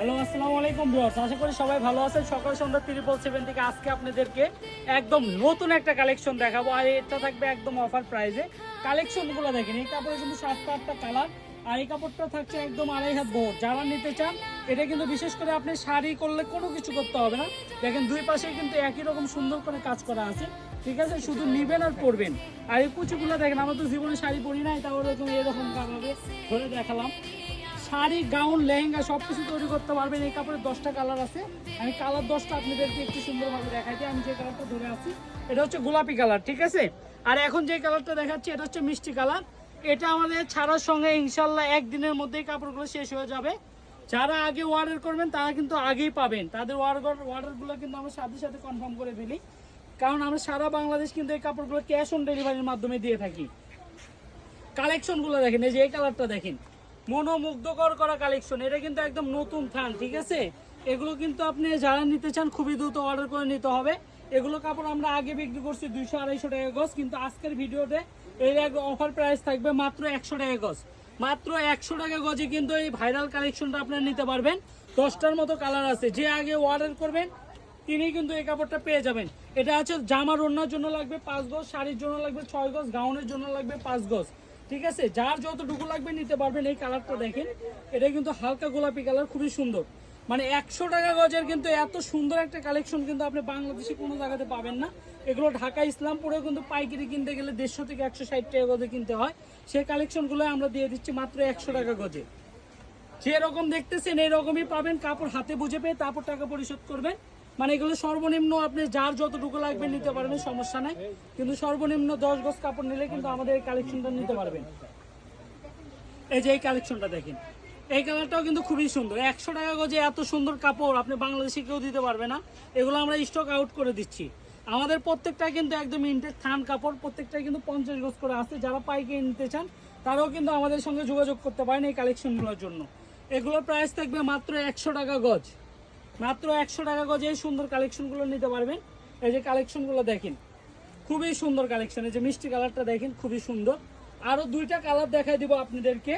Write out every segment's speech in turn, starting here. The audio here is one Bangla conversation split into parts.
হ্যালো আসসালামু আলাইকুম ভিউয়ার্স, আশা করি সবাই ভালো আছেন। সকাল সন্ধ্যা 777 থেকে আজকে আপনাদেরকে একদম নতুন একটা কালেকশন দেখাবো, আর এটা থাকবে একদম অফার প্রাইসে। কালেকশনগুলো দেখেন, এই কাপড়ে কিন্তু 7-8টা কালার, আর এই কাপড়টা থাকছে একদম 2.5 হাত বহর। যারা নিতে চান, এটা কিন্তু বিশেষ করে আপনি শাড়ি করলে কোনো কিছু করতে হবে না। দেখেন দুই পাশে কিন্তু একই রকম সুন্দর করে কাজ করা আছে, ঠিক আছে? শুধু নিবেন আর পরবেন। আর এই কুচিগুলো দেখেন, আমরা তো জীবনে শাড়ি পরি নাই, তাও এরকম কালারে ধরে দেখালাম। শাড়ি, গাউন, লেহেঙ্গা সবকিছু তৈরি করতে পারবেন। এই কাপড়ের 10টা কালার আছে, আমি কালার 10টা আপনাদেরকে একটু সুন্দরভাবে দেখাই দিই। আমি যে কালারটা ধরে আছি এটা হচ্ছে গোলাপি কালার, ঠিক আছে? আর এখন যে কালারটা দেখাচ্ছি এটা হচ্ছে মিষ্টি কালার। এটা আমাদের ছাড়ার সঙ্গে ইনশাল্লাহ একদিনের মধ্যেই কাপড়গুলো শেষ হয়ে যাবে। যারা আগে অর্ডার করবেন তারা কিন্তু আগেই পাবেন। তাদের অর্ডারগুলো কিন্তু আমরা সাথে সাথে কনফার্ম করে ফেলি, কারণ আমরা সারা বাংলাদেশ কিন্তু এই কাপড়গুলো ক্যাশ অন ডেলিভারির মাধ্যমে দিয়ে থাকি। কালেকশনগুলো দেখেন, এই যে এই কালারটা দেখেন, মনোমুগ্ধকর করা কালেকশন। এটা কিন্তু একদম নতুন থান, ঠিক আছে? এগুলো কিন্তু আপনি যারা নিতে চান খুবই দ্রুত অর্ডার করে নিতে হবে। এগুলো কাপড় আমরা আগে বিক্রি করছি 200-250 টাকা গজ, কিন্তু আজকের ভিডিওতে এর এক অফার প্রাইস থাকবে মাত্র 100 টাকা গজ। মাত্র 100 টাকা গজে কিন্তু এই ভাইরাল কালেকশনটা আপনারা নিতে পারবেন। 10টার মতো কালার আছে, যে আগে অর্ডার করবেন তিনি কিন্তু এই কাপড়টা পেয়ে যাবেন। এটা আছে জামার ওড়নার জন্য লাগবে 5 গজ, শাড়ির জন্য লাগবে 6 গজ, গাউনের জন্য লাগবে 5 গজ, ঠিক আছে? যার যতটুকু লাগবে নিতে পারবেন। এই কালারটা দেখেন, এটা কিন্তু হালকা গোলাপি কালার, খুবই সুন্দর। মানে 100 টাকা গজের কিন্তু এত সুন্দর একটা কালেকশন কিন্তু আপনি বাংলাদেশে কোনো জায়গাতে পাবেন না। এগুলো ঢাকা ইসলামপুরেও কিন্তু পাইকারি কিনতে গেলে 150 থেকে 160 টাকা গজে কিনতে হয়। সেই কালেকশনগুলো আমরা দিয়ে দিচ্ছি মাত্র 100 টাকা গজে। যেরকম দেখতেছেন এইরকমই পাবেন। কাপড় হাতে বুঝে পেয়ে তারপর টাকা পরিশোধ করবেন। মানে এগুলো সর্বনিম্ন আপনি যার যতটুকু লাগবে নিতে পারবেন, সমস্যা নাই। কিন্তু সর্বনিম্ন 10 গজ কাপড় নিলে কিন্তু আমাদের এই কালেকশনটা নিতে পারবেন। এই যে এই কালেকশনটা দেখেন, এই কালারটাও কিন্তু খুবই সুন্দর। 100 টাকা গজে এত সুন্দর কাপড় আপনি বাংলাদেশে কেউ দিতে পারবে না। এগুলো আমরা স্টক আউট করে দিচ্ছি। আমাদের প্রত্যেকটা কিন্তু একদম ইনটেক থান কাপড়, প্রত্যেকটা কিন্তু 50 গজ করে আছে। যারা পাইকারি নিতে চান তারাও কিন্তু আমাদের সঙ্গে যোগাযোগ করতে পারেন এই কালেকশনগুলোর জন্য। এগুলোর প্রাইস থাকবে মাত্র 100 টাকা গজ। মাত্র 100 টাকা গজে এই সুন্দর কালেকশনগুলো নিতে পারবেন। এই যে কালেকশনগুলো দেখেন, খুবই সুন্দর কালেকশন। এই যে মিষ্টি কালারটা দেখেন, খুবই সুন্দর। আরও 2টা কালার দেখাই দিব আপনাদেরকে।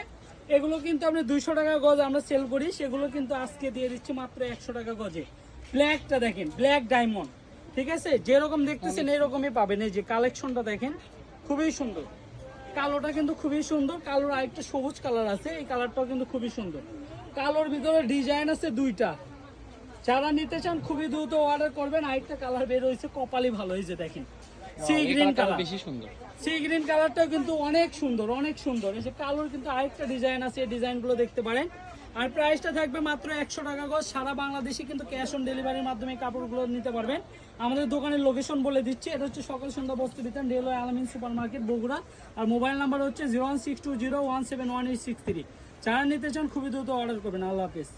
এগুলো কিন্তু আপনি 200 টাকা গজ আমরা সেল করি, সেগুলো কিন্তু আজকে দিয়ে দিচ্ছি মাত্র 100 টাকা গজে। ব্ল্যাকটা দেখেন, ব্ল্যাক ডায়মন্ড, ঠিক আছে? যেরকম দেখতেছেন এরকমই পাবেন। এই যে কালেকশনটা দেখেন, খুবই সুন্দর। কালোটা কিন্তু খুবই সুন্দর। কালোর আরেকটা সবুজ কালার আছে, এই কালারটাও কিন্তু খুবই সুন্দর। কালোর ভিতরে ডিজাইন আছে 2টা। যারা নিতে চান খুবই দ্রুত অর্ডার করবেন। আরেকটা কালার বের হয়েছে কপালি ভালো, এই যে দেখেন সি গ্রিন কালার, বেশি সুন্দর। সি গ্রিন কালারটাও কিন্তু অনেক সুন্দর, অনেক সুন্দর। এই যে কালোর কিন্তু আরেকটা ডিজাইন আছে, এই ডিজাইনগুলো দেখতে পারেন। আর প্রাইসটা থাকবে মাত্র 100 টাকা গজ। সারা বাংলাদেশে কিন্তু ক্যাশ অন ডেলিভারির মাধ্যমে কাপড়গুলো নিতে পারবেন। আমাদের দোকানের লোকেশন বলে দিচ্ছি, এটা হচ্ছে সকাল সন্ধ্যা বস্ত্র বিতান, রেলওয়ে আলামিন সুপার মার্কেট, বগুড়া। আর মোবাইল নাম্বার হচ্ছে 01620171863। যারা নিতে চান খুবই দ্রুত অর্ডার করবেন। আল্লাহ হাফেজ।